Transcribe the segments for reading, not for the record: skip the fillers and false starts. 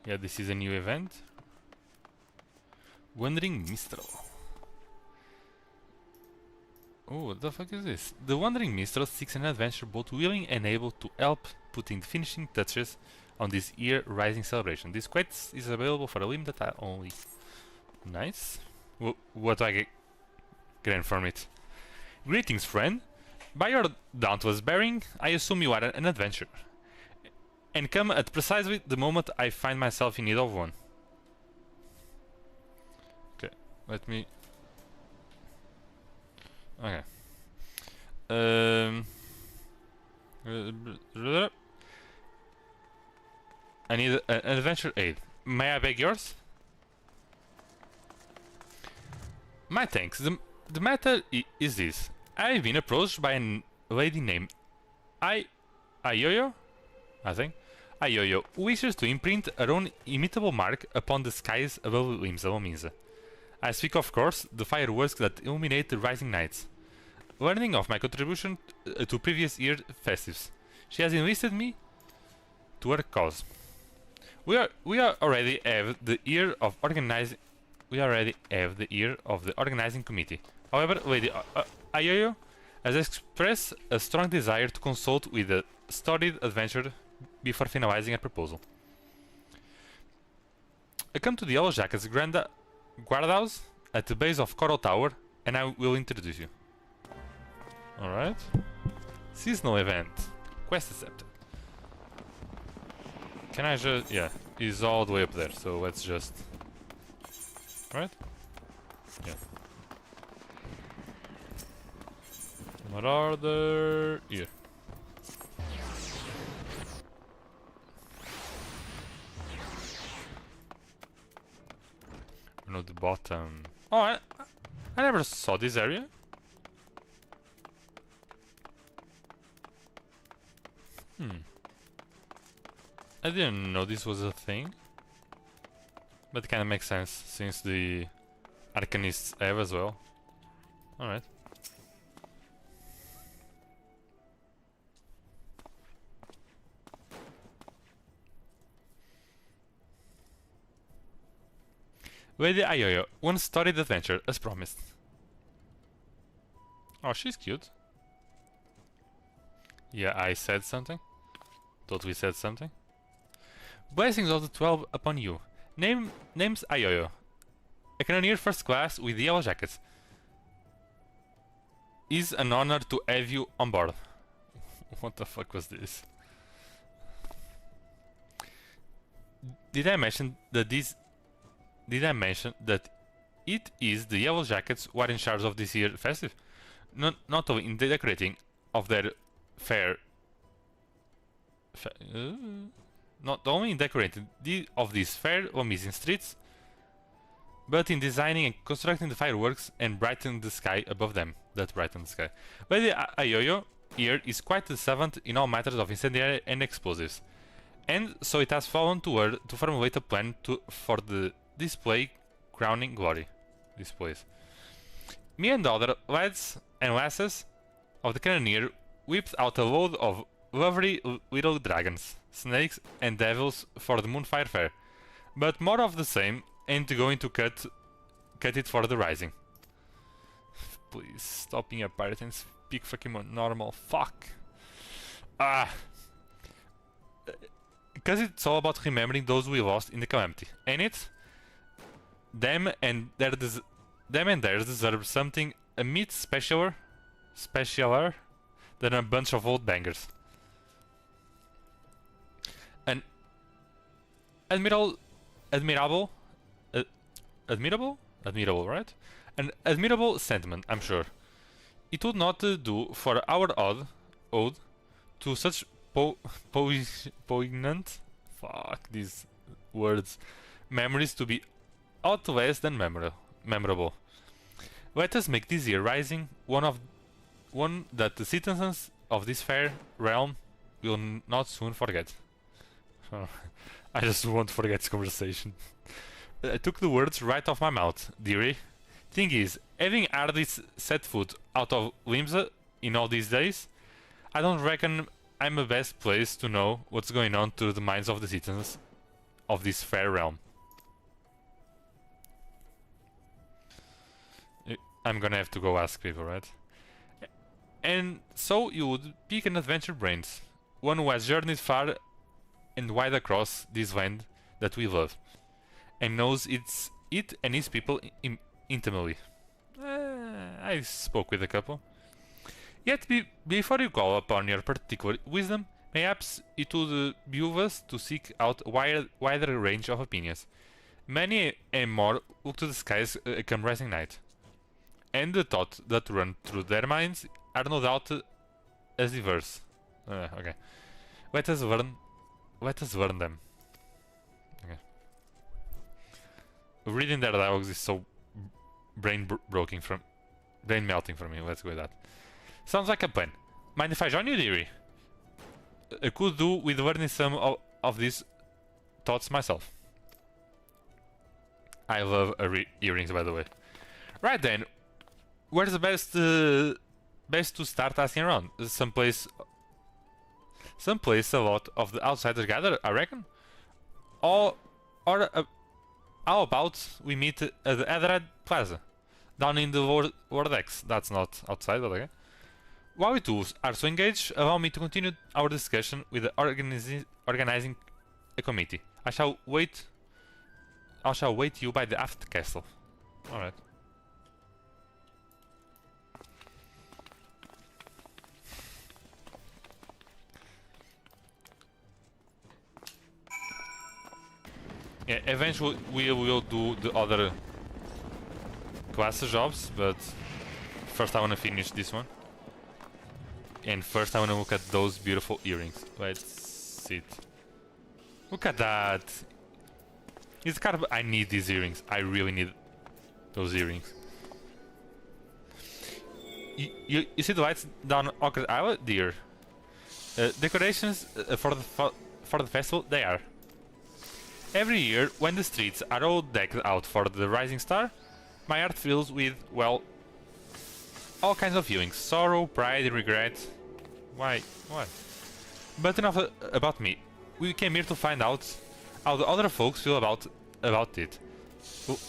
Yeah, this is a new event. Wandering Minstrel. Oh, what the fuck is this? The Wandering Minstrel seeks an adventure both willing and able to help putting the finishing touches on this year rising celebration. This quest is available for a limited time only. Nice. What do I get from it? Greetings, friend. By your dauntless bearing, I assume you are an adventurer, and come at precisely the moment I find myself in need of one. Okay, let me... Okay. I need an adventure aid. May I beg yours? My thanks. The matter is this. I've been approached by a lady named Ayoyo, I think. Ayoyo wishes to imprint her own immutable mark upon the skies above Limsa. I speak, of course, the fireworks that illuminate the rising nights. Learning of my contribution to previous year festives, she has enlisted me to her cause. We already have the ear of organizing. We already have the ear of the organizing committee. However, Lady Ayoyo has expressed a strong desire to consult with the storied adventurer before finalizing a proposal. I come to the Yellow Jackets guardhouse at the base of Coral Tower, and I will introduce you. Alright. Seasonal event. Quest accepted. Can I just... yeah, he's all the way up there, so let's just... Right? Yeah. What are there? Here. No, the bottom. Oh, I never saw this area. I didn't know this was a thing. But it kinda makes sense, since the Arcanists have as well. Alright. Lady Ayoyo, one storied adventure, as promised. Oh, she's cute. Yeah, I said something. Thought we said something. Blessings of the 12 upon you. Name's Ayoyo. A cannoneer first class with the Yellow Jackets. Is an honor to have you on board. What the fuck was this? Did I mention that it is the Yellow Jackets who are in charge of this year's festive? Not only in the decorating of their fair... not only in decorating of these fair amazing streets, but in designing and constructing the fireworks and brightening the sky above them. That brighten the sky. Lady Ayoyo here is quite the savant in all matters of incendiary and explosives, and so it has fallen to her to formulate a plan for the display crowning glory. Displays. Me and the other lads and lasses of the cannoneer whipped out a load of lovely little dragons, snakes and devils for the Moonfire Fair, but more of the same ain't going to cut it for the rising. Please stop being a pirate and speak fucking normal. Fuck. Because it's all about remembering those we lost in the calamity, ain't it? Them and theirs deserve something a bit specialer than a bunch of old bangers. An admirable, right? An admirable sentiment, I'm sure. It would not do for our ode to such poignant, fuck these words, memories to be aught less than memorable. Let us make this year rising one that the citizens of this fair realm will not soon forget. I just won't forget this conversation. I took the words right off my mouth, dearie. Thing is, having hardly set foot out of Limsa in all these days, I don't reckon I'm the best place to know what's going on through the minds of the citizens of this fair realm. I'm gonna have to go ask people, right? And so you would pick an adventure brains, one who has journeyed far and wide across this land that we love, and knows it and its people intimately. I spoke with a couple. Yet before you call upon your particular wisdom, perhaps it would behoove us to seek out a wider range of opinions. Many and more look to the skies come rising night, and the thoughts that run through their minds are no doubt as diverse. Okay. Let us learn them. Okay. Reading their dialogues is so brain melting for me. Let's go with that. Sounds like a plan. Mind if I join you, dearie? I could do with learning some of these thoughts myself. I love earrings, by the way. Right then, where's the best to start asking around? Someplace a lot of the outsiders gather, I reckon. Or how about we meet at the Adderad Plaza, down in the lower decks? That's not outside, but okay. While we two are so engaged, allow me to continue our discussion with the organizing committee. I shall wait you by the aft castle. Alright. Yeah, eventually we will do the other class jobs, but first I wanna finish this one. And first I wanna look at those beautiful earrings. Let's see it. Look at that! It's kind of... I need these earrings. I really need those earrings. You see the lights down Orchard Isle, dear? Decorations for the festival, they are. Every year, when the streets are all decked out for the rising star, my heart fills with, well, all kinds of feelings. Sorrow, pride, regret. Why? What? But enough about me. We came here to find out how the other folks feel about it.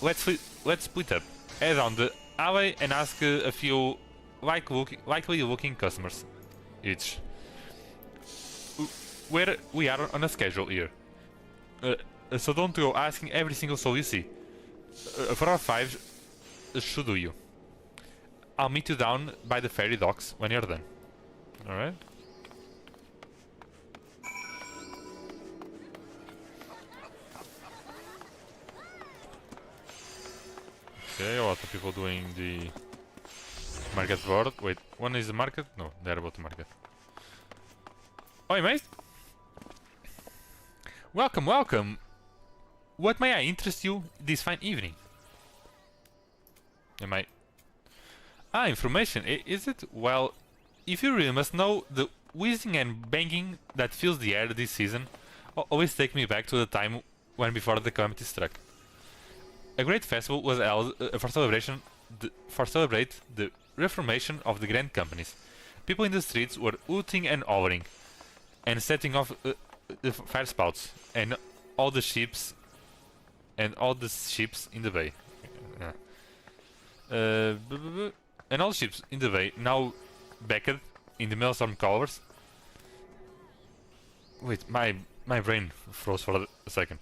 Let's split up. Head down the alley and ask a few likely looking customers each. We are on a schedule here. So don't go asking every single soul you see. 4 or 5 should do you. I'll meet you down by the ferry docks when you're done. Alright? Okay, a lot of people doing the market board. Wait, one is the market? No, they're about the market. Oi, mate! Welcome, welcome! What may I interest you this fine evening? Am I... Ah, information, is it? Well, if you really must know, the whizzing and banging that fills the air this season always take me back to the time when before the calamity struck. A great festival was held for celebrate the reformation of the grand companies. People in the streets were hooting and hollering, and setting off the fire spouts, and all the ships in the bay. And all the ships in the bay now backed in the maelstrom colors. Wait, my brain froze for a second.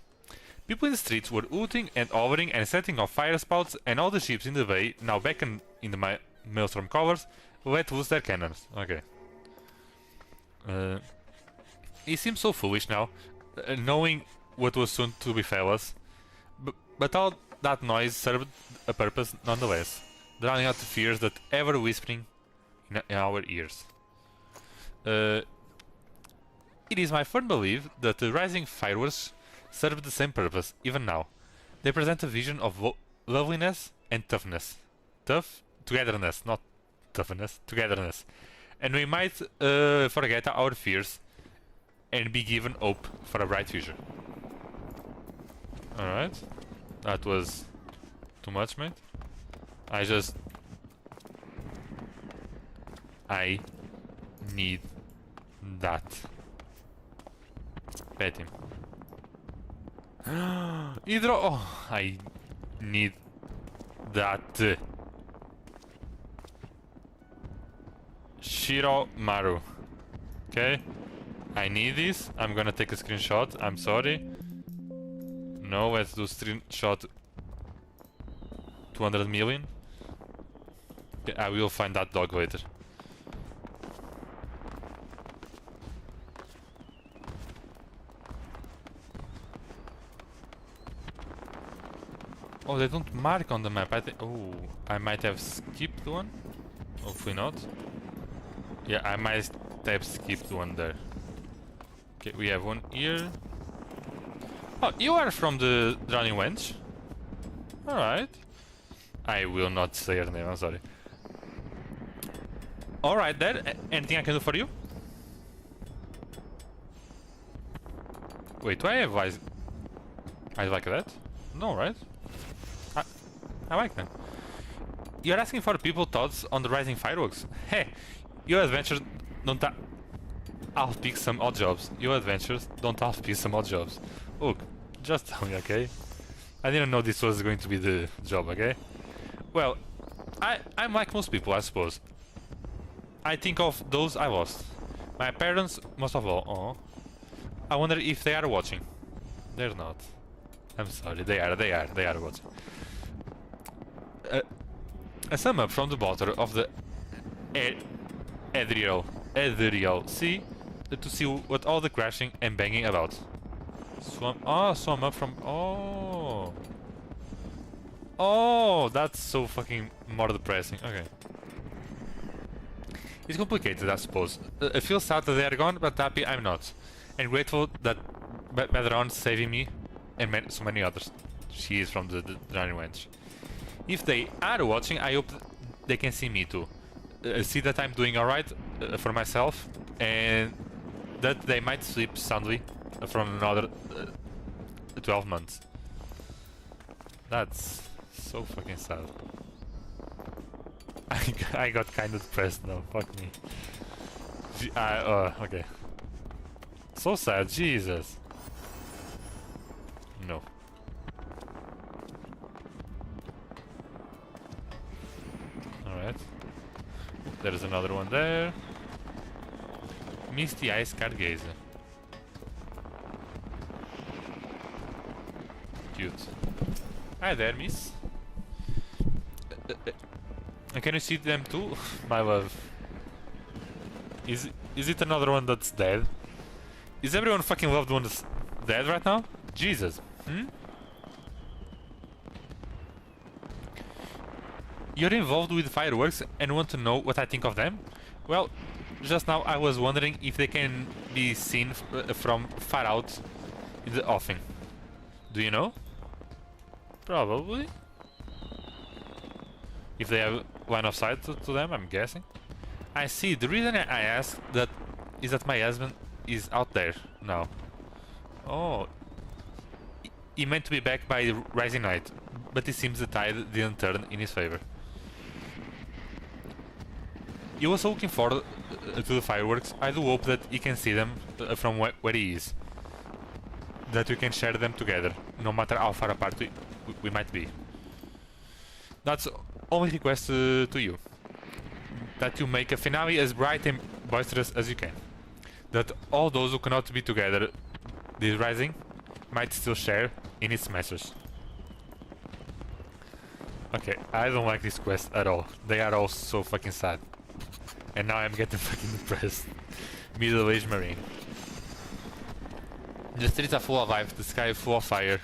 People in the streets were hooting and hollering and setting off fire spouts, and all the ships in the bay, now beckoned in the maelstrom colors, let loose their cannons. Okay. He seems so foolish now, knowing what was soon to befall us. But all that noise served a purpose nonetheless, drowning out the fears that ever whispering in our ears. It is my firm belief that the rising fireworks serve the same purpose, even now. They present a vision of loveliness and toughness. Togetherness, not toughness, togetherness. And we might forget our fears and be given hope for a bright future. Alright. That was too much, mate. I need that. Pet him. Hydro. Oh, I need that. Shiromaru. Okay. I need this. I'm gonna take a screenshot. I'm sorry. No, let's do screenshot 200 million. Okay, I will find that dog later. Oh, they don't mark on the map. I think. Oh, I might have skipped one. Hopefully not. Yeah, I might have skipped one there. Okay, we have one here. Oh, you are from the Drowning Wench? Alright. I will not say her name, I'm sorry. Alright, there. Anything I can do for you? Wait, do I have eyes? Eyes like that? No, right? I like them. You're asking for people's thoughts on the rising fireworks. Hey, your adventures don't half pick some odd jobs. Your adventures don't half pick some odd jobs. Look, just tell me, okay? I didn't know this was going to be the job, okay? Well, I'm like most people, I suppose. I think of those I lost. My parents, most of all. Oh, I wonder if they are watching. They're not. I'm sorry, they are watching. A sum up from the bottom of the Ethereal Sea to see what all the crashing and banging about. Swam up from... Oh, that's so fucking more depressing. Okay. It's complicated, I suppose. I feel sad that they are gone, but happy I'm not. And grateful that Bedron saving me and so many others. She is from the Drowning Wench. If they are watching, I hope they can see me too. See that I'm doing alright for myself, and that they might sleep soundly from another 12 months. That's so fucking sad. I got kind of depressed now, fuck me. Okay. So sad, Jesus. No. Alright. There's another one there. Misty Eye Stargazer. Cute. Hi there, miss. Can you see them too? My love. Is it another one that's dead? Is everyone fucking loved one that's dead right now? Jesus. You're involved with fireworks and want to know what I think of them? Well, just now I was wondering if they can be seen from far out in the offing. Do you know? Probably. If they have line of sight to them, I'm guessing. I see. The reason I ask that is that my husband is out there now. Oh. He meant to be back by the rising night, but it seems the tide didn't turn in his favor. He was looking forward to the fireworks. I do hope that he can see them from where he is. That we can share them together, no matter how far apart we might be. That's only request to you. That you make a finale as bright and boisterous as you can. That all those who cannot be together this rising might still share in its message. Okay, I don't like this quest at all. They are all so fucking sad. And now I'm getting fucking depressed. Middle-aged marine. The streets are full of life, the sky is full of fire.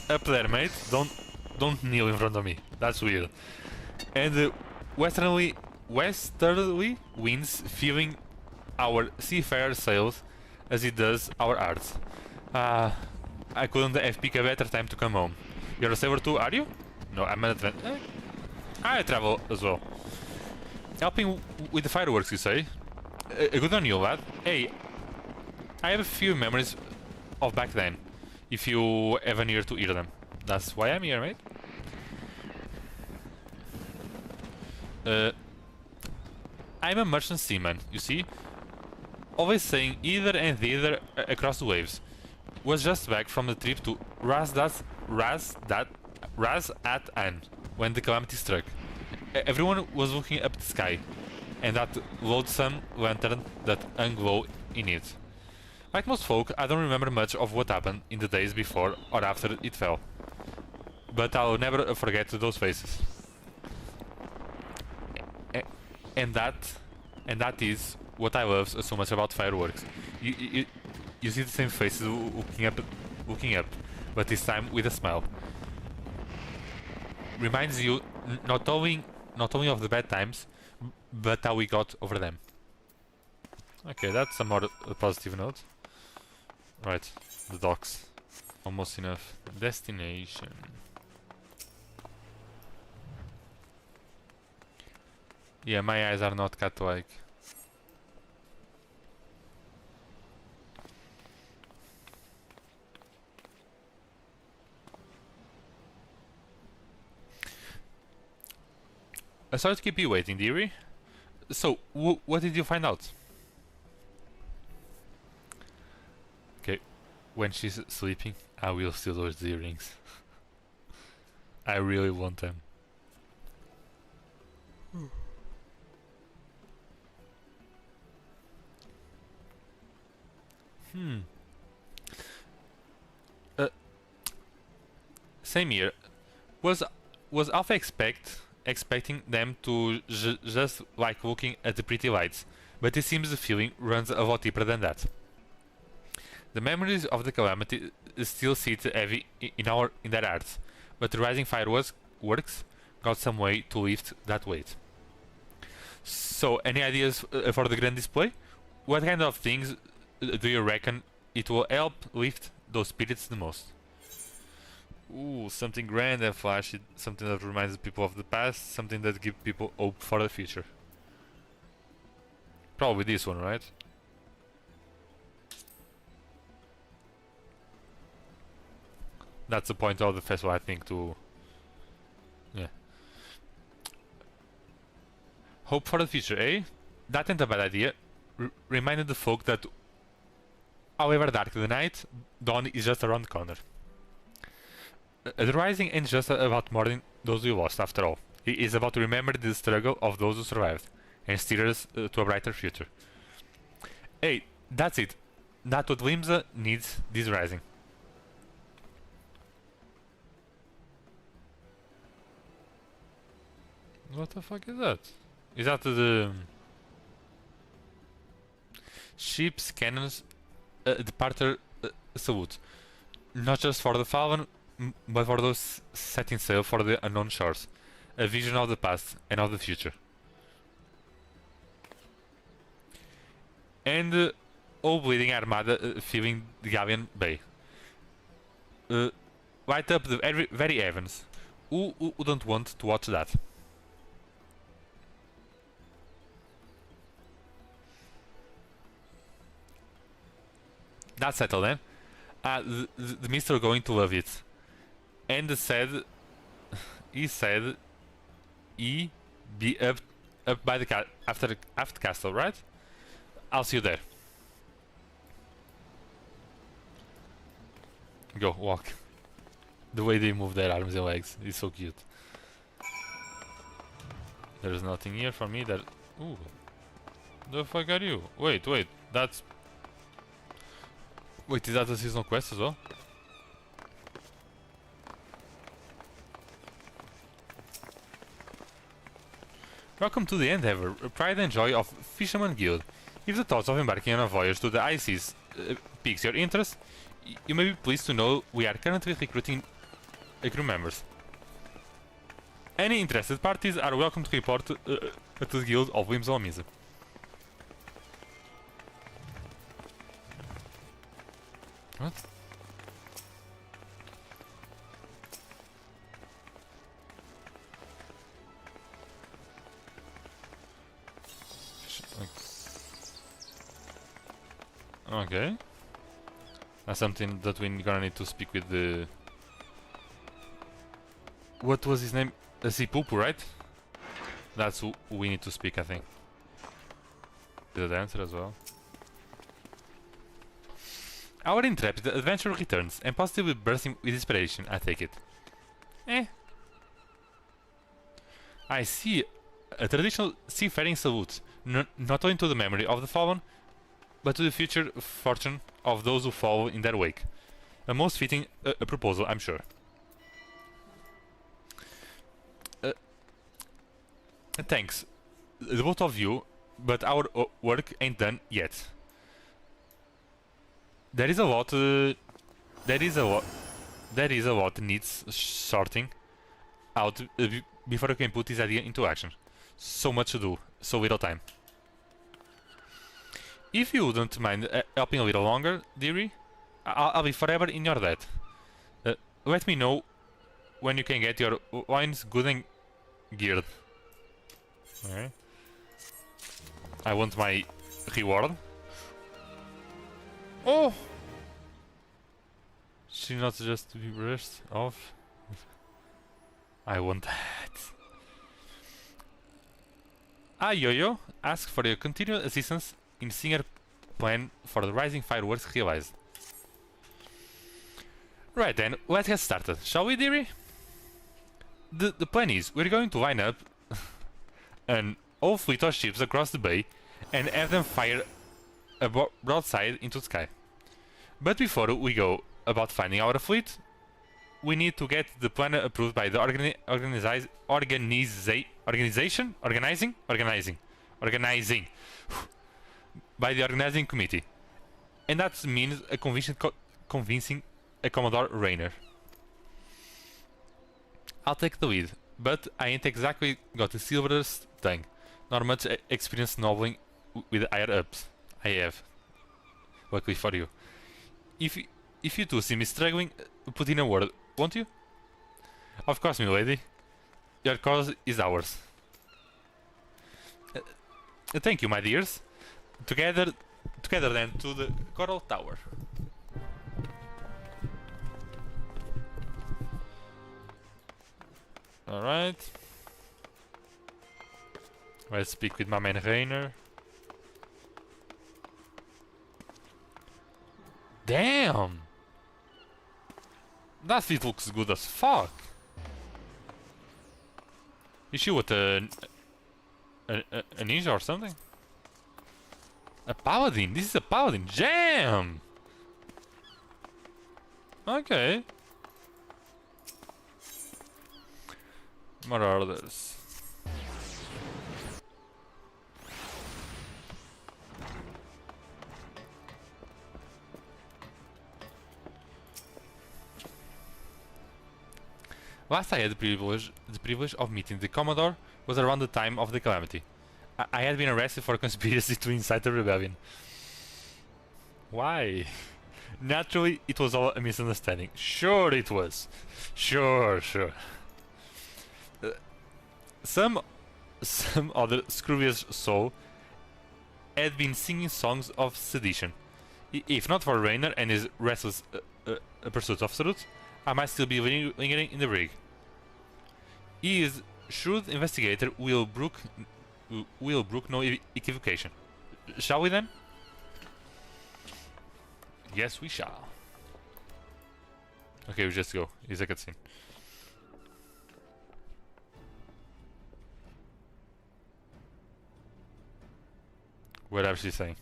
Up there, mate. Don't kneel in front of me. That's weird. And the westerly winds filling our seafarer sails as it does our hearts. I couldn't have picked a better time to come home. You're a sailor too, are you? No, I'm an adventurer. I travel as well. Helping with the fireworks, you say? Good on you, lad. Hey, I have a few memories of back then. If you ever near to hear them. That's why I'm here, mate. I'm a merchant seaman, you see? always saying either and either across the waves, was just back from the trip to Raz at An when the calamity struck. Everyone was looking up the sky, and that loathsome lantern that hung low in it. Like most folk, I don't remember much of what happened in the days before or after it fell. But I'll never forget those faces. And that is what I love so much about fireworks. You see the same faces looking up, but this time with a smile. Reminds you not only of the bad times, but how we got over them. Okay, that's a more positive note. Right, the docks. Almost enough. Destination. Yeah, my eyes are not cat-like. Sorry to keep you waiting, dearie. So, what did you find out? Okay, when she's sleeping, I will steal those earrings. I really want them. Same here. Was Alpha expecting them to just like looking at the pretty lights, but it seems the feeling runs a lot deeper than that. The memories of the calamity still sit heavy in their hearts, but the rising fireworks got some way to lift that weight. So, any ideas for the grand display? What kind of things do you reckon it will help lift those spirits the most? Ooh, something grand and flashy, something that reminds people of the past, something that gives people hope for the future. Probably this one, right? That's the point of the festival, I think, to... yeah. Hope for the future, eh? That ain't a bad idea. Reminded the folk that however dark the night, dawn is just around the corner. The rising ain't just about mourning those we lost, after all. It is about remembering the struggle of those who survived, and steer us to a brighter future. Hey, that's it. That's what Limsa needs this rising. What the fuck is that? Is that the... ship's cannons departure salute? Not just for the fallen, but for those setting sail for the unknown shores. A vision of the past and of the future. And all bleeding armada filling the Galleon Bay. Light up the very heavens. Who wouldn't want to watch that? That's settled then. The Mister going to love it. And he said he be up by the after castle, right? I'll see you there. Go, walk. The way they move their arms and legs is so cute. There's nothing here for me that... Ooh. The fuck are you? Wait, that's... Wait, is that a seasonal quest as well? Welcome to the Endeavor, pride and joy of Fisherman Guild. If the thoughts of embarking on a voyage to the high seas piques your interest, you may be pleased to know we are currently recruiting crew members. Any interested parties are welcome to report to the Guild of Limsa. What? Okay. That's something that we're gonna need to speak with the... What was his name? Zipupu, right? That's who we need to speak, I think. The dancer as well. Our intrepid adventurer returns, and positively bursting with inspiration, I take it. I see a traditional seafaring salute, not only to the memory of the fallen, but to the future fortune of those who follow in their wake. A most fitting proposal, I'm sure. Thanks, the both of you, but our work ain't done yet. There is a lot needs sorting out before we can put this idea into action. So much to do, so little time. If you wouldn't mind helping a little longer, dearie, I'll be forever in your debt. Let me know when you can get your wines good and geared. Okay. I want my reward. Oh! Should not just be brushed off? I want that. Yo-Yo, ask for your continued assistance in seeing our plan for the rising fireworks realized. Right then, let's get started, shall we, dearie? The plan is, we're going to line up an whole fleet of ships across the bay and have them fire a broadside into the sky. But before we go about finding our fleet, we need to get the plan approved by the organizing by the organizing committee, and that means a convincing a Commodore Rainer. I'll take the lead, but I ain't exactly got the silverest tongue, nor much experience noveling with higher ups. I have, luckily for you. If you two see me struggling, put in a word, won't you? Of course, milady. Your cause is ours. Thank you, my dears. Together then to the Coral Tower. Alright. Let's speak with my man Rainer. Damn! That fleet looks good as fuck. Is she with a ninja or something? A paladin? This is a paladin. Jam! Okay. More orders. Last I had the privilege of meeting the Commodore was around the time of the calamity. I had been arrested for conspiracy to incite the rebellion. Why? Naturally, it was all a misunderstanding. Sure it was. Sure. Some other screwish soul had been singing songs of sedition. If not for Rainer and his restless pursuit of truth, I might still be lingering in the brig. He is shrewd investigator, will brook no equivocation. Shall we then? Yes, we shall. Okay, we just go. It's a cutscene. What is she saying?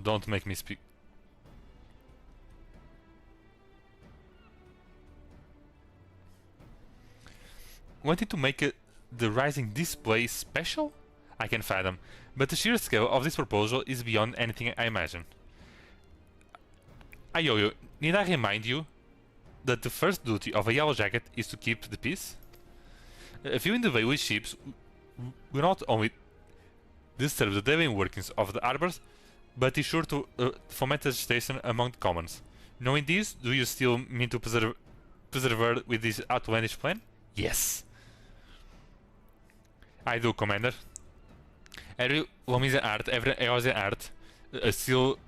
Don't make me speak. Wanted to make the rising display special? I can fathom, but the sheer scale of this proposal is beyond anything I imagine. Ayoyo, need I remind you that the first duty of a yellow jacket is to keep the peace? Viewing the way with ships will not only disturb the daily workings of the harbors, but is sure to foment agitation among the commons. Knowing this, do you still mean to persevere with this outlandish plan? Yes. I do, Commander. Every woman is an art, every hero is an art, still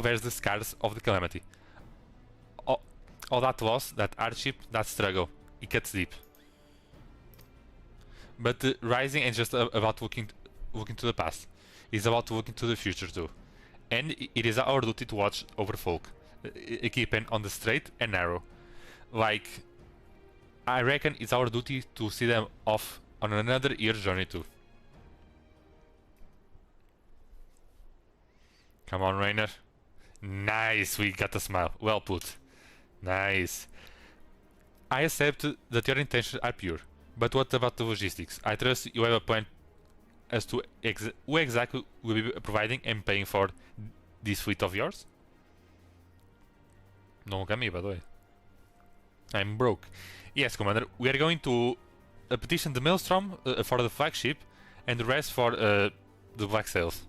bears the scars of the calamity. All that loss, that hardship, that struggle, it cuts deep. But rising ain't just about looking to the past. It's about looking to the future too. and it is our duty to watch over folk, keeping on the straight and narrow. Like, I reckon it's our duty to see them off on another year's journey too. Come on, Rainer. Nice, we got a smile. Well put. Nice. I accept that your intentions are pure, but what about the logistics? I trust you have a plan as to who exactly will be providing and paying for this fleet of yours? Don't look at me, by the way. I'm broke. Yes, Commander, we are going to petition the Maelstrom for the flagship and the rest for the black sails.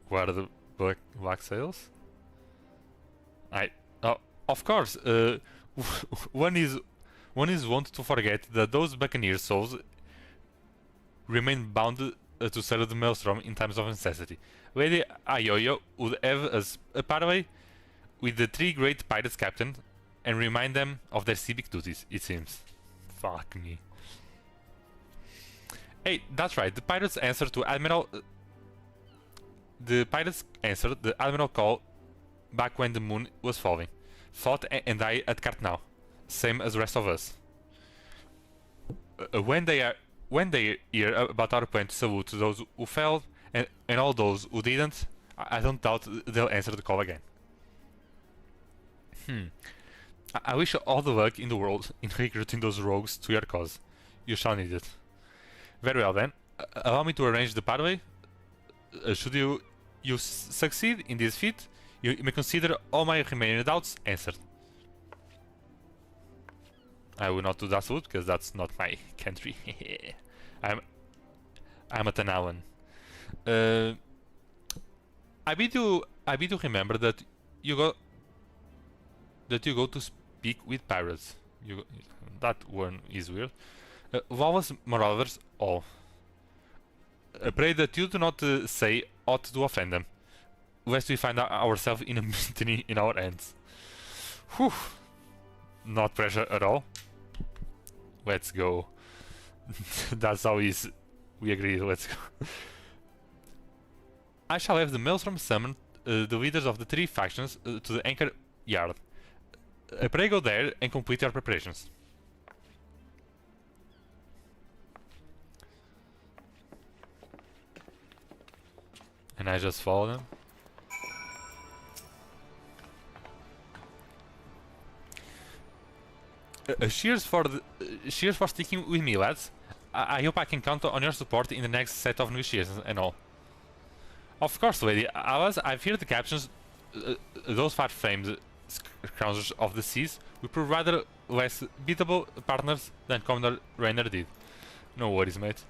What are the black sails? Of course, one is wont to forget that those buccaneer souls remain bound to serve the Maelstrom in times of necessity. Lady Ayoyo would have us a parley with the 3 great pirates captain and remind them of their civic duties, it seems. Fuck me. Hey, that's right, the pirates answered the Admiral call back when the moon was falling. Fought and died at Cartnau, same as the rest of us. When they hear about our plan to salute those who fell and all those who didn't, I don't doubt they'll answer the call again. I wish you all the luck in the world in recruiting those rogues to your cause. You shall need it. Very well then, allow me to arrange the pathway. Should you succeed in this feat, you may consider all my remaining doubts answered. I will not do that salute because that's not my country. I'm a Tanawan. I bid you remember that you go to speak with pirates. That one is weird. Lawless marauders all. Pray that you do not say aught to offend them, lest we find ourselves in a mutiny in our hands. Whew. Not pressure at all. Let's go. That's how we agree. Let's go. I shall have the Maelstrom summon the leaders of the 3 factions to the anchor yard. Pray go there and complete your preparations. And I just follow them. Cheers for sticking with me, lads. I hope I can count on your support in the next set of negotiations and all. Of course, Lady Alice, I've heard the captions. Those far-famed scoundrels of the seas will prove rather less beatable partners than Commander Rainer did. No worries, mate.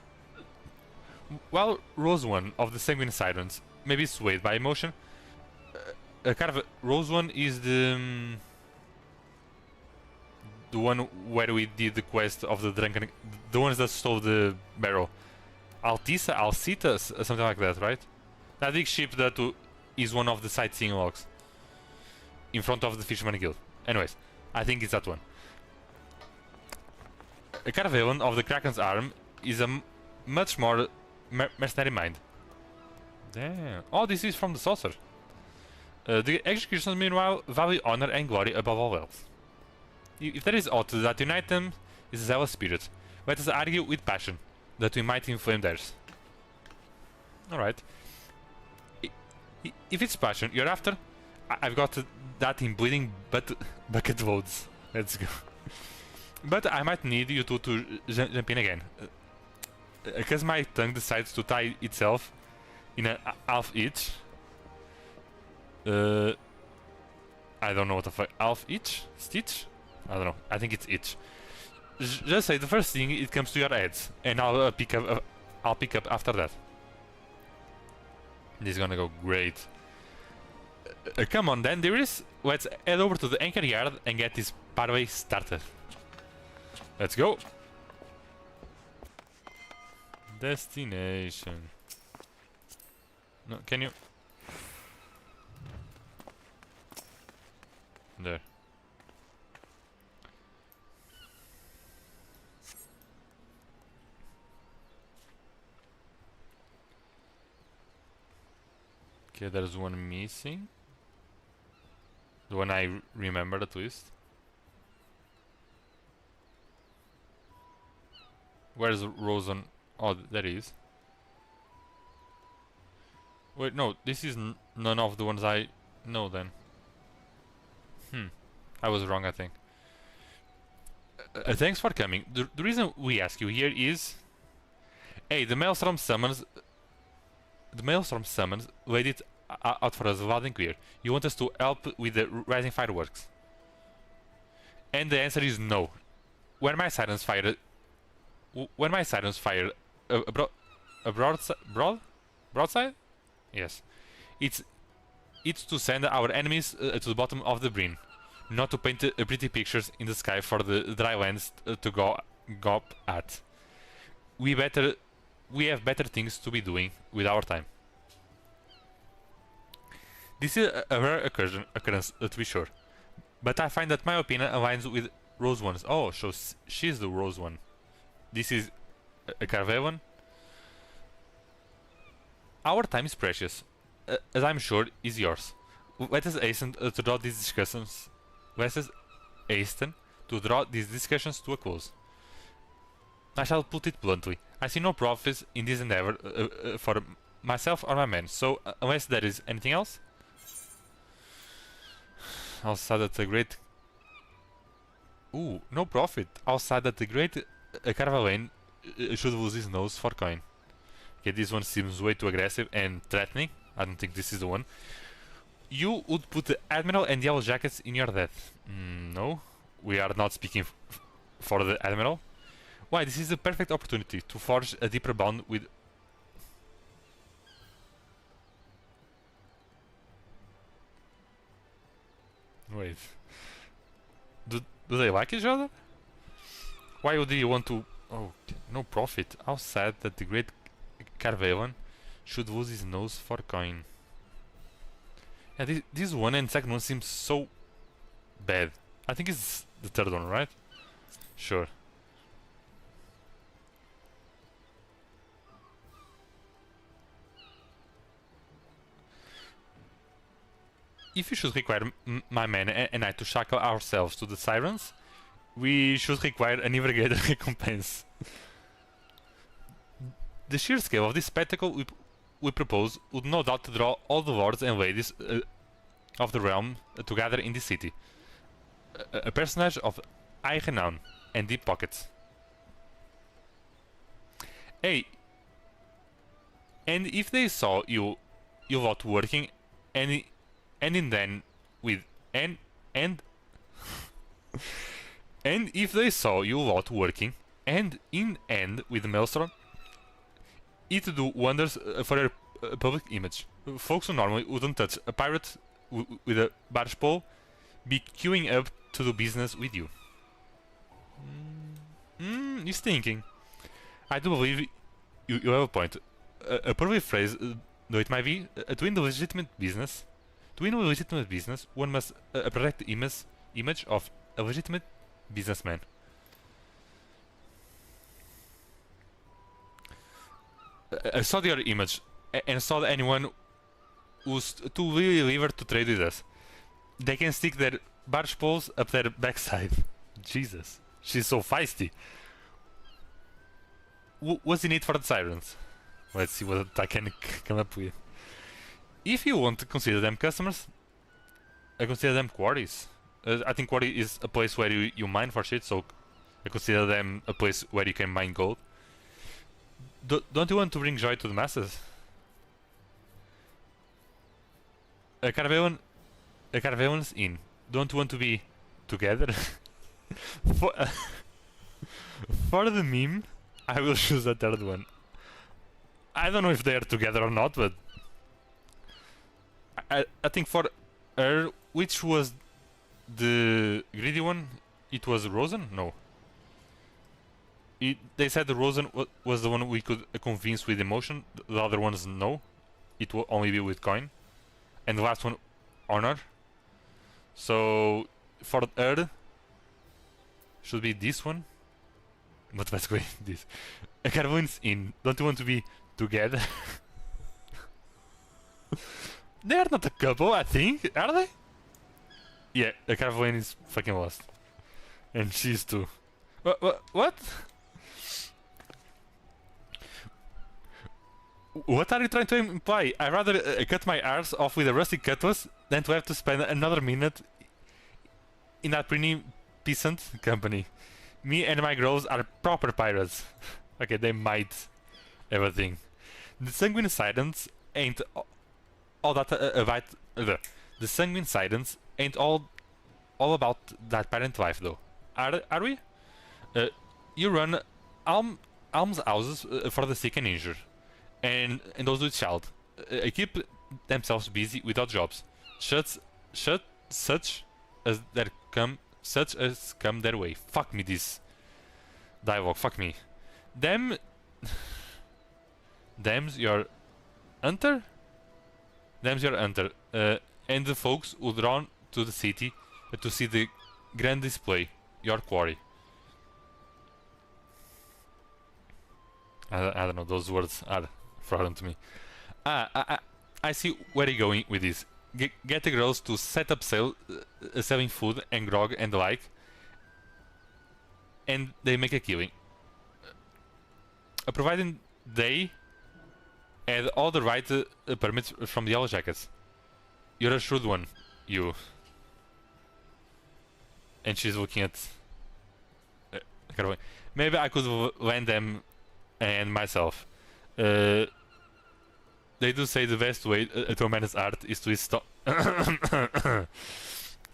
While Rose One of the Sanguine Sirens may be swayed by emotion, Rose One is the one where we did the quest of the drunken, the ones that stole the barrel. Alcita, something like that, right? That big ship that is one of the sightseeing logs in front of the Fisherman Guild. Anyways, I think it's that one. A Caravellan of the Kraken's Arm is a much more mercenary mind. Damn. Oh, this is from the saucer. The executions, meanwhile, value honor and glory above all else. If there is aught that unite them, is a zealous spirit. Let us argue with passion, that we might inflame theirs. Alright. If it's passion you're after, I've got that in bleeding bucket loads. Let's go. But I might need you two to jump in again. Because my tongue decides to tie itself in a half each. I don't know what the fuck. Half each? Stitch? I don't know. I think it's each. Just say the first thing it comes to your heads, and I'll pick up after that. This is gonna go great. Come on then, dearies. Let's head over to the anchor yard and get this pathway started. Let's go. Destination. No, can you? There. Okay, there's one missing. The one I remember at least. Where's Rosen? Oh, there he is. Wait, no, this is none of the ones I know then. I was wrong, I think. Thanks for coming. The reason we ask you here is... Hey, the Maelstrom summons... The Maelstrom summons laid it out for us loud and clear. You want us to help with the rising fireworks? And the answer is no. When my sirens fire... When my sirens fire a broadside? Yes. It's to send our enemies to the bottom of the brine, not to paint pretty pictures in the sky for the dry lands to gawp at. We have better things to be doing with our time. This is a rare occurrence to be sure, but I find that my opinion aligns with Rose One's. Oh, so she's the Rose One. This is a Carve one. Our time is precious, as I'm sure is yours. Let us hasten to draw these discussions. Let us hasten to draw these discussions to a close. I shall put it bluntly. I see no profits in this endeavor for myself or my men. So, unless there is anything else, outside that the great... Ooh, no profit. Outside that the great Carvalhain should lose his nose for coin. Okay, this one seems way too aggressive and threatening. I don't think this is the one. You would put the Admiral and Yellow Jackets in your debt. No, we are not speaking for the Admiral. Why, this is a perfect opportunity to forge a deeper bond with... Wait. Do they like each other? Why would you want to... Oh, no profit. How sad that the great Carvelan should lose his nose for coin. Yeah, this one and second one seems so bad. I think it's the third one, right? Sure. If you should require my men and I to shackle ourselves to the sirens, we should require an even greater recompense. The sheer scale of this spectacle we propose would no doubt draw all the lords and ladies of the realm to gather in this city. A personage of high renown and deep pockets. Hey, and if they saw you out working and in then with and and if they saw you out working and in end with the Maelstrom, it would do wonders for your public image. Folks who normally wouldn't touch a pirate with a barge pole be queuing up to do business with you. He's thinking. I do believe you have a point. A perfect phrase, though it might be, to win legitimate business, one must protect the image of a legitimate businessman. I saw your image and saw that anyone who's too really eager to trade with us. They can stick their barge poles up their backside. Jesus, she's so feisty. What's the need for the sirens? Let's see what I can come up with. If you want to consider them customers, I consider them quarries. I think quarry is a place where you mine for shit, so I consider them a place where you can mine gold. Don't you want to bring joy to the masses? A Caravellan's inn. Don't you want to be together? For the meme, I will choose the third one. I don't know if they are together or not, but I think for her, which was the greedy one? It was Rosen? No. They said the Rosen was the one we could convince with emotion. The other ones, no. It will only be with coin. And the last one, honor. So for her, should be this one. But let's go with this. A Carvin's inn. Don't you want to be together? They are not a couple, I think. Are they? Yeah, the Carvalane is fucking lost. And she's too. What? What are you trying to imply? I'd rather cut my arse off with a rusty cutlass than to have to spend another minute in that pretty peasant company. Me and my girls are proper pirates. Okay, they might have a thing. The Sanguine Sidons ain't all that about. The Sanguine Sidons ain't all about that parent life, though. Are we? You run alms houses for the sick and injured, and those with child. Keep themselves busy without jobs. Such as come their way. Fuck me, this dialogue. Fuck me. Them's your hunter. Them's your hunter. And the folks who drawn to the city to see the grand display. Your quarry. I don't know. Those words are foreign to me. I see where you're going with this. Get the girls to set up selling food and grog and the like, and they make a killing. Providing they had all the right permits from the Yellow Jackets. You're a shrewd one, you. And she's looking at. Maybe I could lend them and myself. They do say the best way to manage art is to stop.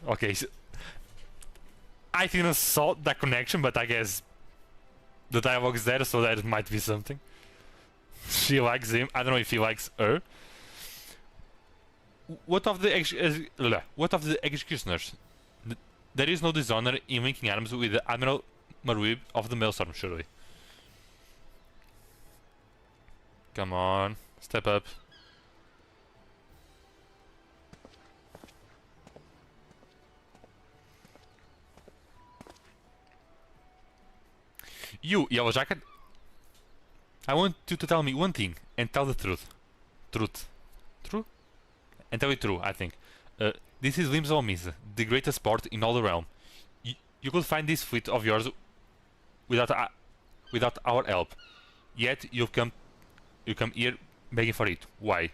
Okay, I didn't saw that connection, but I guess the dialogue is there, so that might be something. She likes him. I don't know if he likes her. What of the executioners? There is no dishonor in linking arms with the Admiral Marwib of the Maelstrom, surely. Come on, step up. You, Yellow Jacket, I want you to tell me one thing and tell the truth. True? And tell it true, I think. This is Limbs Mise, the greatest port in all the realm. You could find this fleet of yours without our help. Yet you come here begging for it. Why?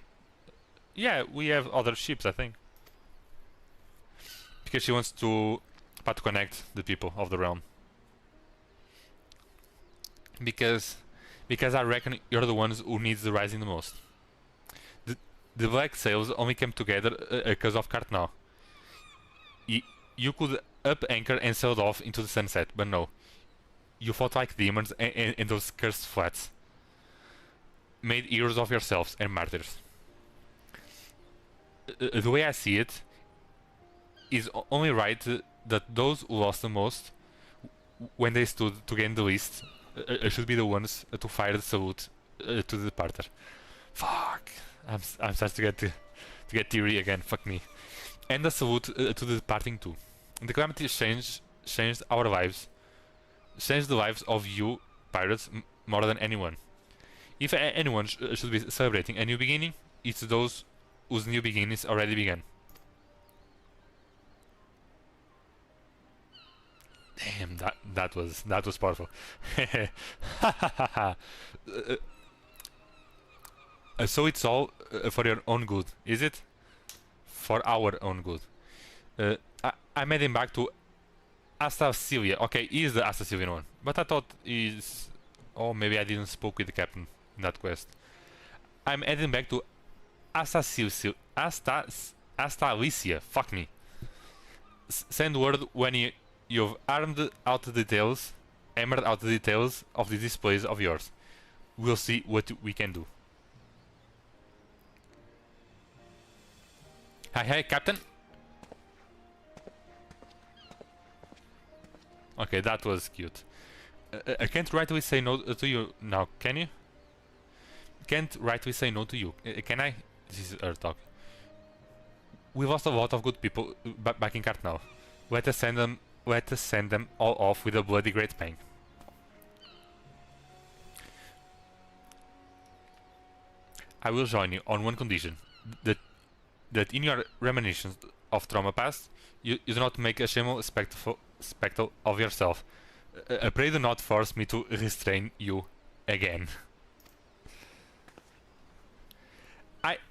Yeah, we have other ships, I think. Because she wants to connect the people of the realm. Because I reckon you're the ones who needs the rising the most. The black sails only came together because of Cartnal. You could up anchor and sailed off into the sunset, but no. You fought like demons in those cursed flats. Made heroes of yourselves and martyrs. The way I see it is only right that those who lost the most, when they stood to gain the least, should be the ones to fire the salute to the departer. Fuck. I'm starting to get theory again. Fuck me. And the salute to the departing too. The calamity changed our lives. Changed the lives of you pirates more than anyone. If anyone should be celebrating a new beginning, it's those whose new beginnings already began. Damn, that was powerful. So it's all for your own good, is it? For our own good. I made him back to Asta Silvia. Okay, he is the Asta Silvian one, but I thought he's. Oh, maybe I didn't spoke with the captain in that quest. I'm heading back to Asta Alicia. Fuck me. Send word when you've hammered out the details of the displays of yours. We'll see what we can do. Hi, Captain. Okay, that was cute. I can't rightly say no to you now, can you? Can't rightly say no to you, can I? This is her talk. We lost a lot of good people back in Cartnal. Let us send them all off with a bloody great pang. I will join you on one condition. that in your reminiscence of trauma past, you do not make a shameful spectacle of yourself. Pray do not force me to restrain you again.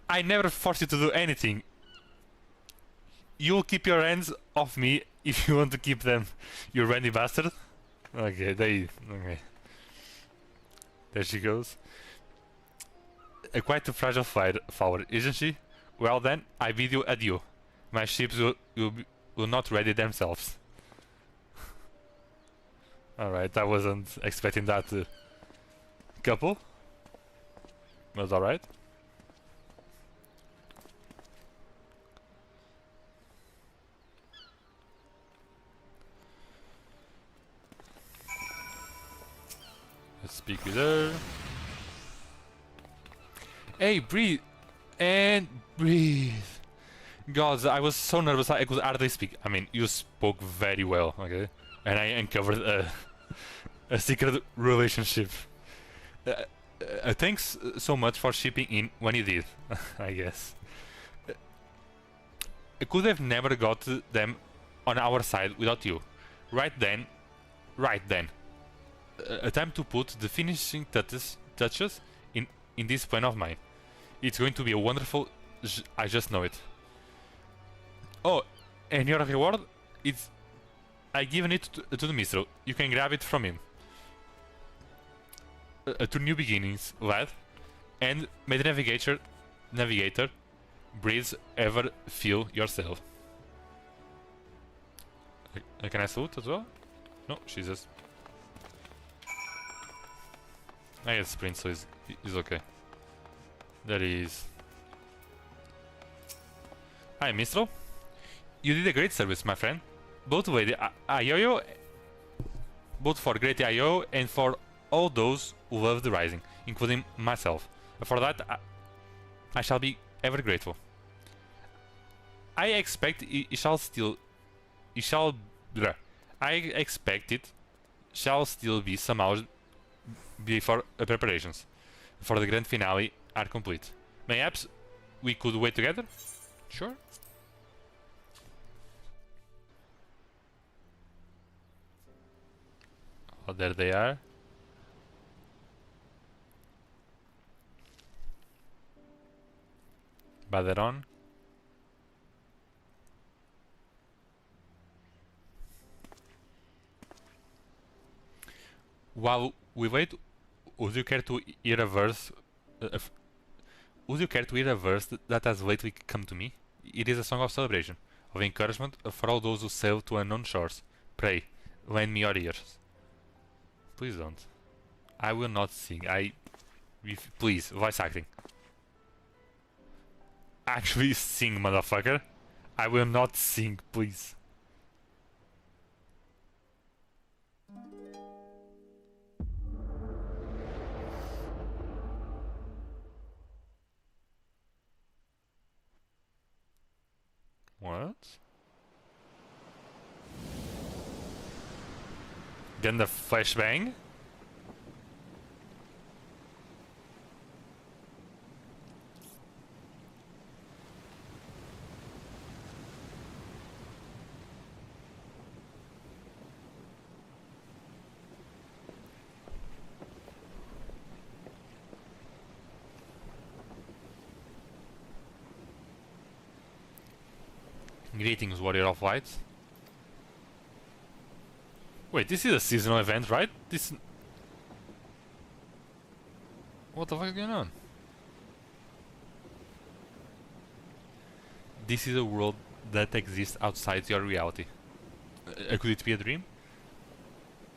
I never force you to do anything. You'll keep your hands off me if you want to keep them, you randy bastard. Okay, okay. There she goes. Quite a fragile flower, isn't she? Well then, I bid you adieu. My ships will not ready themselves. Alright, I wasn't expecting that couple. But alright. Let's speak with her. Hey, breathe! And breathe! God, I was so nervous I could hardly speak. I mean, you spoke very well, okay? And I uncovered a secret relationship. Thanks so much for shipping in when you did, I guess. I could have never got them on our side without you. Right then. Time to put the finishing touches in this plan of mine. It's going to be a wonderful... I just know it. Oh, and your reward? It's... I've given it to the Mistral. You can grab it from him. To new beginnings, lad. And may the navigator breathe ever feel yourself. Can I salute as well? No, she's just... I had sprint, so he's okay. There he is. Hi, Mistral. You did a great service, my friend. Both for great IO and for all those who love the Rising, including myself. For that, I shall be ever grateful. I expect it shall still be somehow before preparations for the grand finale are complete. Mayhaps we could wait together? Sure. Oh, there they are. Baderon. While we wait, would you care to hear a verse? Would you care to hear a verse that has lately come to me? It is a song of celebration, of encouragement for all those who sail to unknown shores. Pray, lend me your ears. Please don't. I will not sing. Please, voice acting. Actually sing, motherfucker. I will not sing, please. What? Then the flashbang? Greetings, Warrior of Light. Wait, this is a seasonal event, right? This... What the fuck is going on? This is a world that exists outside your reality. Could it be a dream?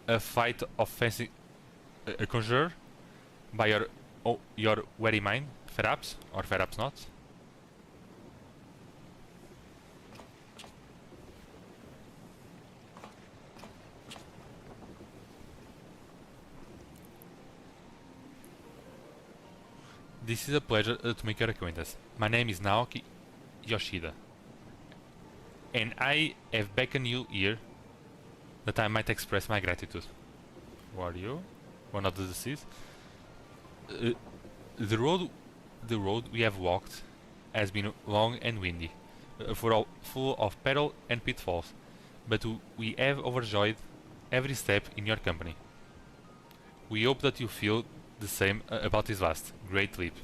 A fight of fancy... A conjurer? By your very mind? Perhaps? Or perhaps not? This is a pleasure to make your acquaintance. My name is Naoki Yoshida, and I have beckoned you here that I might express my gratitude. Who are you? One of the deceased. The road we have walked has been long and windy, full of peril and pitfalls, but we have overjoyed every step in your company. We hope that you feel the same about this vast, great leap.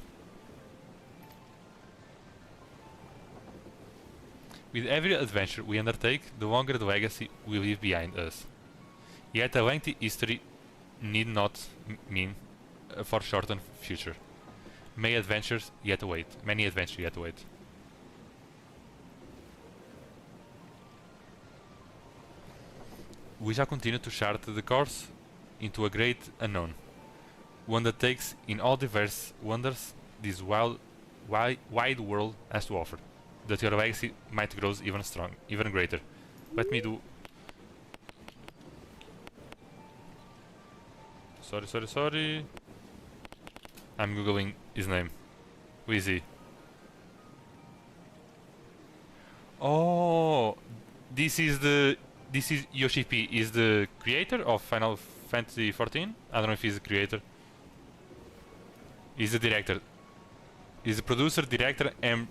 With every adventure we undertake, the longer the legacy we leave behind us. Yet a lengthy history need not mean a foreshortened future. Many adventures yet await. We shall continue to chart the course into a great unknown, one that takes in all diverse wonders this wide world has to offer, that your legacy might grow even greater. Let me do... Sorry. I'm googling his name. Who is he? Oh, this is Yoshi P. Is the creator of Final Fantasy XIV? I don't know if he's the creator. He's the director. He's the producer, director, and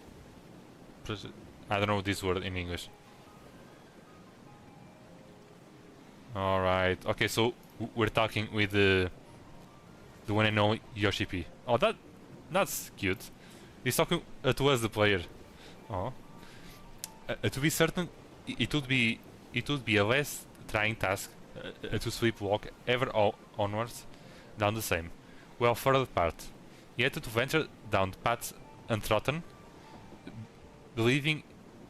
I don't know this word in English. Alright, okay, so we're talking with the one and only Yoshi P. Oh, that's cute. He's talking to us, the player. Oh. To be certain, it would be a less trying task to sleepwalk ever onwards down the same, well further apart, yet to venture down the paths untrodden, believing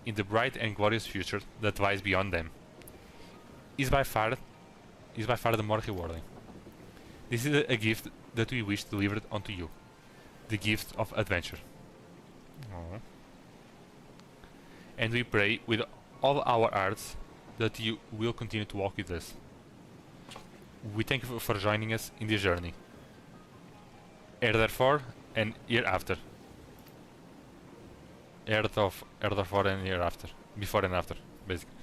in the bright and glorious future that lies beyond them, is by far the more rewarding. This is a gift that we wish delivered unto you, the gift of adventure. Aww. And we pray with all our hearts that you will continue to walk with us. We thank you for joining us in this journey, therefore and hereafter. Therefore and hereafter. Before and after, basically.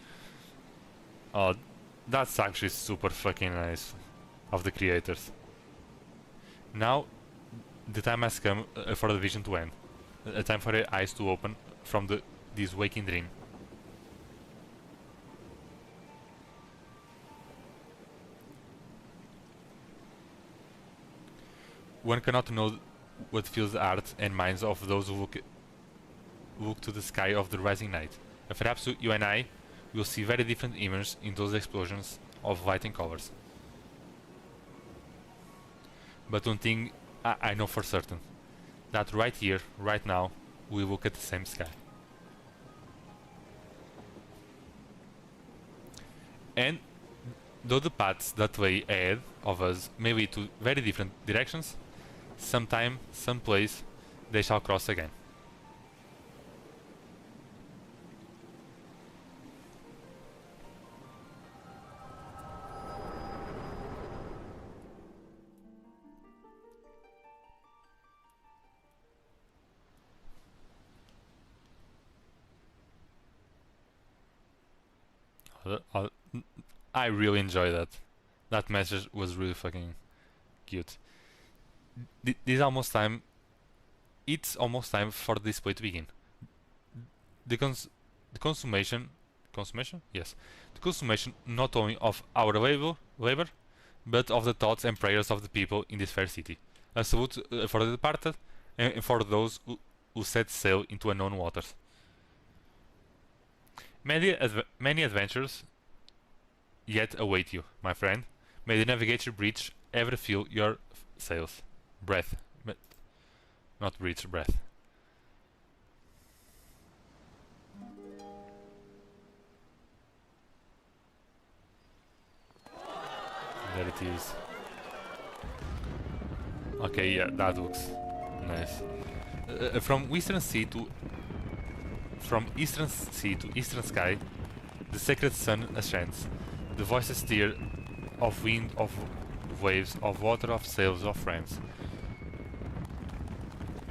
Oh, that's actually super fucking nice of the creators. Now, the time has come for the vision to end. A time for your eyes to open from this waking dream. One cannot know what fills the hearts and minds of those who look to the sky of the rising night. And perhaps you and I will see very different images in those explosions of light and colors. But one thing I know for certain, that right here, right now, we look at the same sky. And though the paths that lay ahead of us may lead to very different directions, sometime, someplace, they shall cross again. I really enjoy that. That message was really fucking cute. It's almost time for the display to begin. The consummation, yes, the consummation not only of our labor, but of the thoughts and prayers of the people in this fair city. A salute for the departed and for those who set sail into unknown waters. Many adventures yet await you, my friend. May the navigator breach ever fill your sails. Breath. Not breach, breath. There it is. Okay, yeah, that looks nice. From eastern sea to eastern sky, the sacred sun ascends. The voices stir of wind, of waves, of water, of sails, of friends.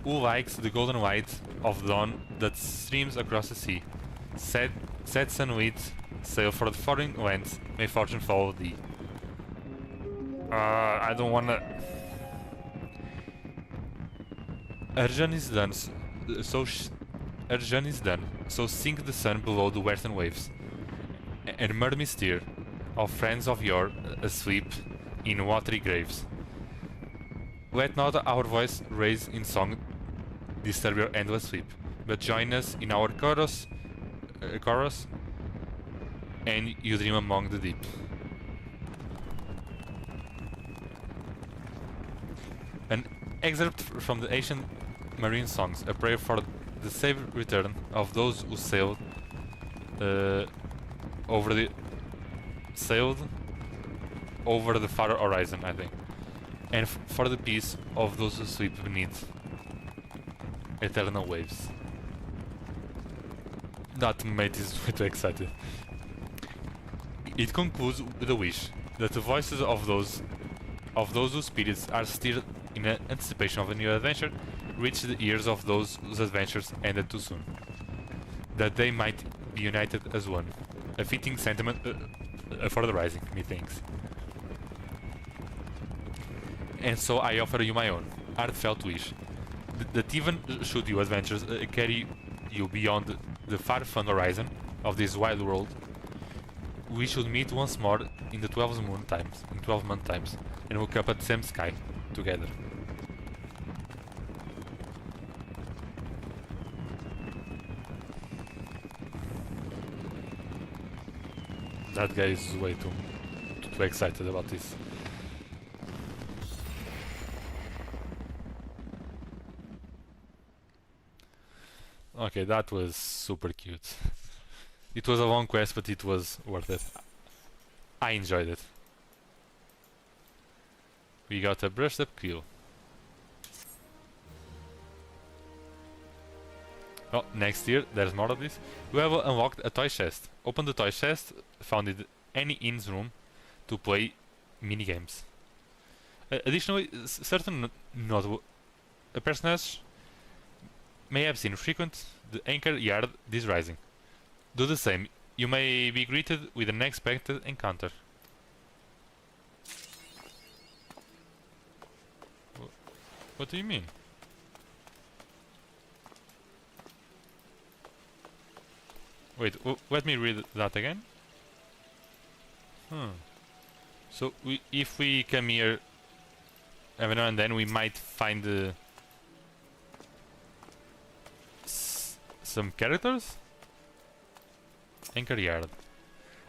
Who likes the golden light of dawn that streams across the sea? Set sunlit sail for the foreign lands, may fortune follow thee. I don't wanna... Our journey is done, so our journey is done, so sink the sun below the western waves, and murder steer of friends of yours asleep in watery graves. Let not our voice raise in song disturb your endless sleep, but join us in our chorus, and you dream among the deep. An excerpt from the ancient marine songs, a prayer for the safe return of those who sailed over the far horizon, I think, and for the peace of those who sleep beneath eternal waves. That made this way too excited. It concludes with a wish that the voices of those whose spirits are stirred in anticipation of a new adventure reach the ears of those whose adventures ended too soon, that they might be united as one. A fitting sentiment for the rising, methinks. And so I offer you my own heartfelt wish, that even should your adventures carry you beyond the far-flung horizon of this wide world, we should meet once more in the 12-month times, and look up at the same sky together. That guy is way too excited about this. Okay, that was super cute. It was a long quest, but it was worth it. I enjoyed it. We got a brushed up quill. Oh, next year, there's more of this. We have unlocked a toy chest. Open the toy chest, found in any inn's room to play minigames. Additionally, certain notable personages may have seen frequent the anchor yard this rising. Do the same. You may be greeted with an unexpected encounter. What do you mean? Wait, let me read that again. So if we come here every now and then, we might find some characters? Anchor yard.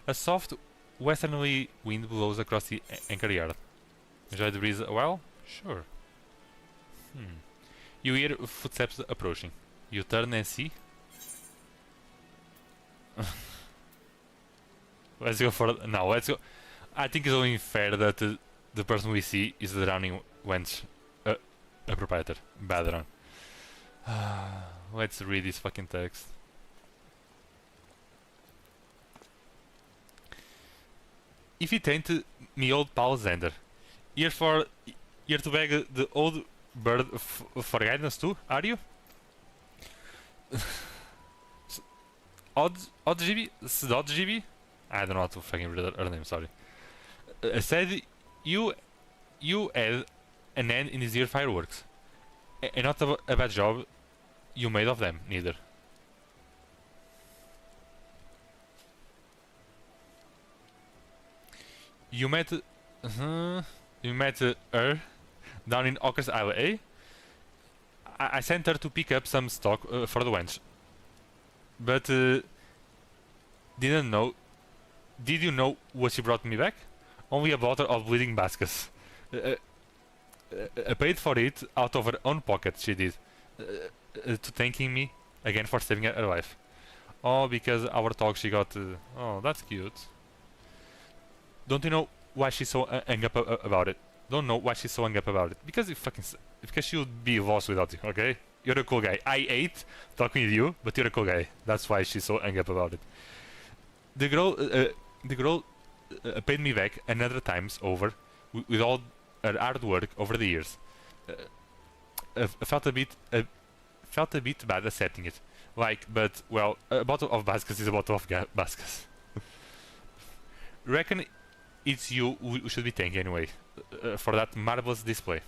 A soft westerly wind blows across the anchor yard. Enjoy the breeze a while? Sure. You hear footsteps approaching. You turn and see. Let's go for now. Let's go. I think it's only fair that the person we see is the drowning wench, a proprietor. Bad run. Let's read this fucking text. If it ain't me old pal Xander, here to beg the old bird for guidance too, are you? Odd GB? I don't know how to fucking read her name, sorry. Said you had an end in these year fireworks. And not a bad job you made of them, neither. You met her down in Ockers Isle, eh? I sent her to pick up some stock for the wench. But did you know what she brought me back? Only a bottle of bleeding baskets. Paid for it out of her own pocket, she did. To thanking me again for saving her life. Oh, because our talk she got... oh, that's cute. Don't you know why she's so hung up about it? Don't know why she's so hung up about it. Because she would be lost without you, okay? You're a cool guy. I hate talking with you, but you're a cool guy. That's why she's so hung up about it. The girl paid me back another times over with all her hard work over the years. I felt a bit bad accepting it. But well, a bottle of baskets is a bottle of baskets. Reckon it's you who should be thanking anyway for that marvelous display.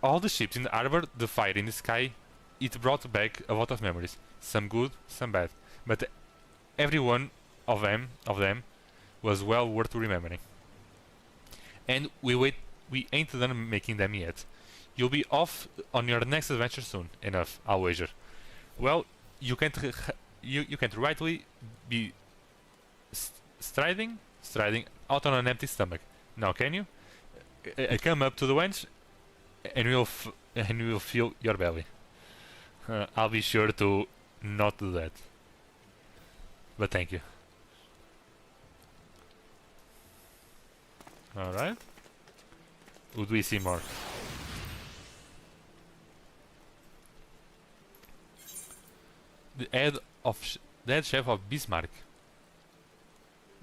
All the ships in the harbor, the fire in the sky, it brought back a lot of memories, some good, some bad, but every one of them was well worth remembering. And we ain't done making them yet. You'll be off on your next adventure soon enough, I'll wager. Well, you can't you can't rightly be striding out on an empty stomach. Now, can you? Come up to the wench, and we'll feel your belly. I'll be sure to not do that. But thank you. All right. Would we see more? The head chef of Bismarck.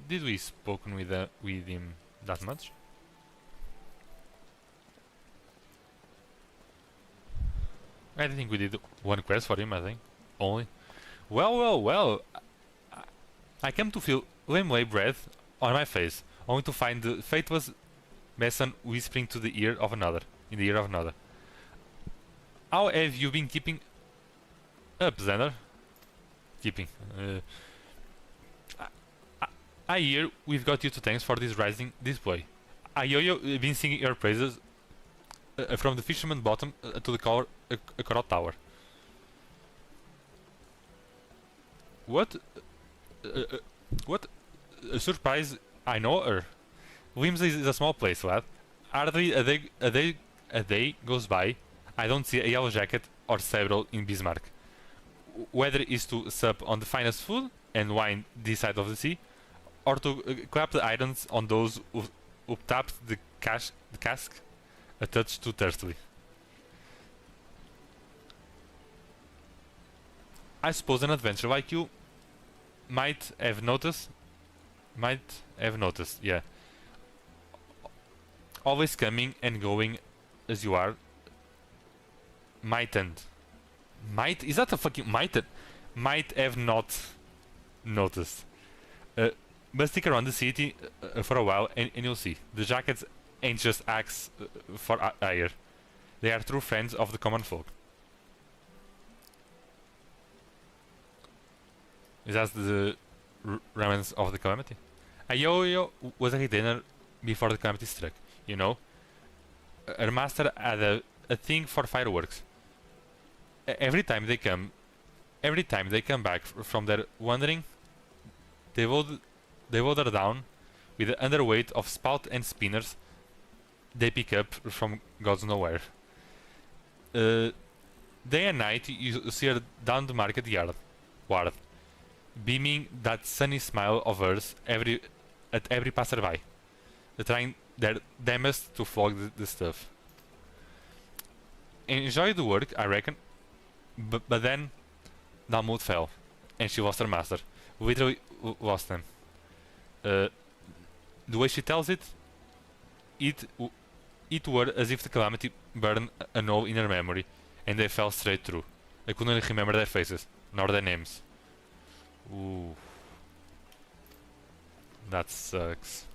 Did we spoken with him that much? I think we did one quest for him, I think. Only. Well. I came to feel lamely breath on my face, only to find the faithless mason whispering to the ear of another, in the ear of another. How have you been keeping up, Xander? Keeping. I hear we've got you to thanks for this rising display. I hear you been singing your praises from the fisherman bottom to the coral tower. What? What? A surprise! I know her. Limsa is a small place, lad. Hardly a day goes by I don't see a yellow jacket or several in Bismarck. Whether it's to sup on the finest food and wine this side of the sea, or to clap the irons on those who tapped the cask a touch too thirstily. I suppose an adventurer like you might have noticed, yeah. Always coming and going as you are. Mightn't. Might? Is that a fucking might? Might have not noticed. But stick around the city for a while and you'll see. The jackets ain't just acts for hire. They are true friends of the common folk. Is that the remnants of the calamity? Ayoyo was a retainer before the calamity struck, you know. Her master had a thing for fireworks. Every time they come back from their wandering, they load her down with the underweight of spout and spinners they pick up from God's nowhere. Day and night you see her down the market ward, beaming that sunny smile of hers at every passerby, trying their damnedest to flog the stuff. Enjoy the work, I reckon, but then that mood fell, and she lost her master. Literally lost him. The way she tells it were as if the calamity burned a hole in her memory, and they fell straight through. I couldn't remember their faces, nor their names. Ooh. That sucks.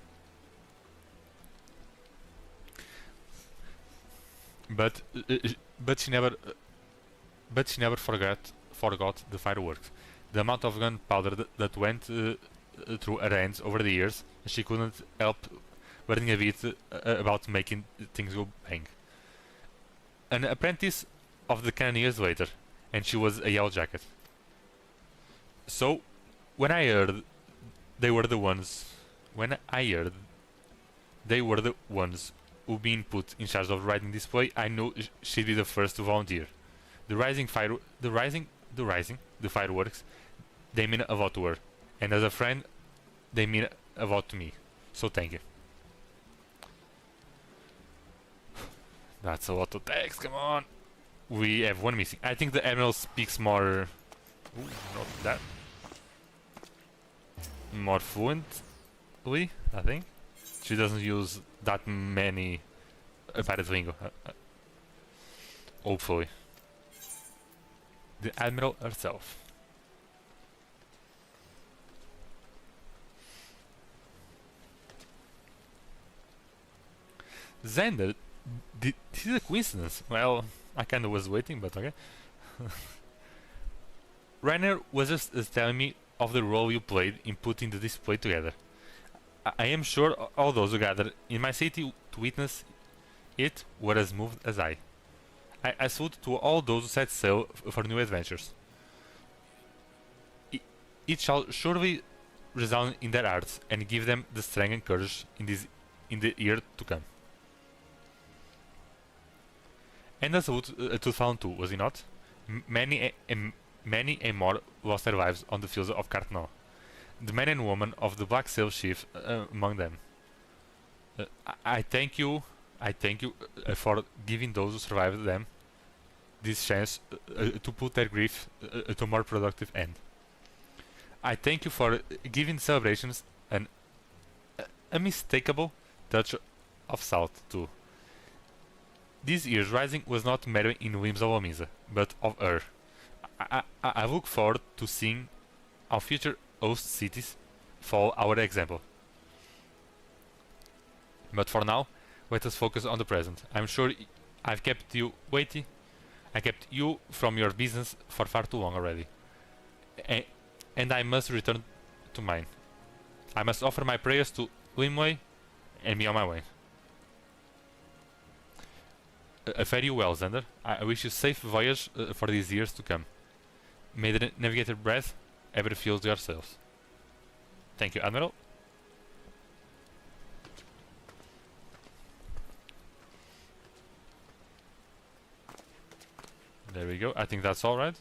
But she never forgot the fireworks. The amount of gunpowder that went through her hands over the years, she couldn't help worrying a bit about making things go bang. An apprentice of the cannoneers later, and she was a yellow jacket. So, when I heard they were the ones who been put in charge of riding display, I knew she'd be the first to volunteer. The fireworks, they mean a lot to her, and as a friend, they mean a lot to me. So thank you. That's a lot of text. Come on. We have one missing. I think the Admiral speaks more. Ooh, not that. More fluently, I think. She doesn't use that many pirate lingo. Hopefully. The Admiral herself. Xander, this is a coincidence. Well, I kinda was waiting, but okay. Rainer was just telling me of the role you played in putting the display together. I am sure all those who gathered in my city to witness it were as moved as I. I salute to all those who set sail for new adventures. It shall surely resound in their hearts and give them the strength and courage in the year to come. And a salute to Fallen too, was he not? Many and more lost their lives on the fields of Cartnot. The men and women of the Black Sail Chief among them. I thank you for giving those who survived them this chance to put their grief to a more productive end. I thank you for giving the celebrations an unmistakable touch of salt too. This year's rising was not merely in the whims of Omisa, but of her. I look forward to seeing our future host cities follow our example. But for now, let us focus on the present. I'm sure I've kept you waiting. I kept you from your business for far too long already. And I must return to mine. I must offer my prayers to Limway and be on my way. Fare you well, Xander. I wish you safe voyage for these years to come. May the navigator breath ever fills yourselves. Thank you, Admiral. There we go. I think that's all right.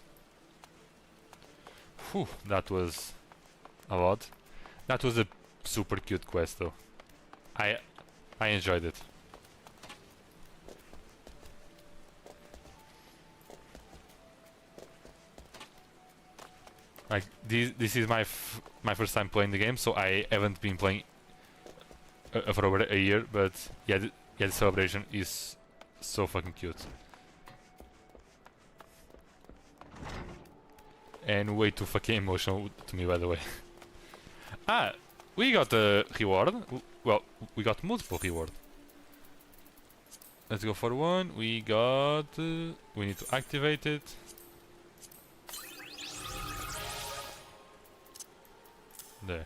Whew, that was a lot. That was a super cute quest, though. I enjoyed it. Like this is my first time playing the game, so I haven't been playing for over a year. But yeah, the celebration is so fucking cute. And way too fucking emotional to me, by the way. Ah, we got a reward. Well, we got multiple reward. Let's go for one. We got... we need to activate it. There.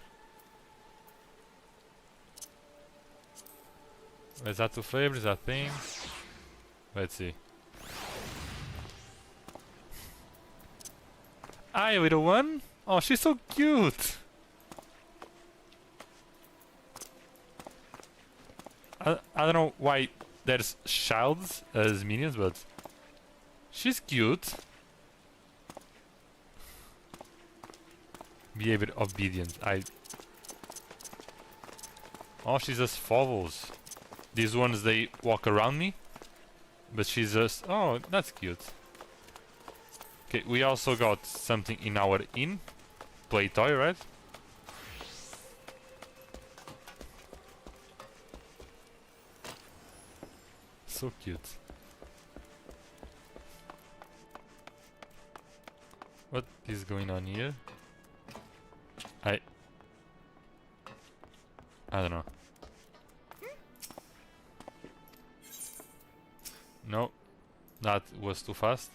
Is that two flavors? That thing? Let's see. Hi, little one. Oh, she's so cute. I don't know why there's childs as minions, but she's cute. Behavior obedient. Oh, she's just follows. These ones, they walk around me, but she's just... oh, that's cute. Okay, we also got something in our inn. Play toy, right? So cute. What is going on here? I don't know. No, that was too fast.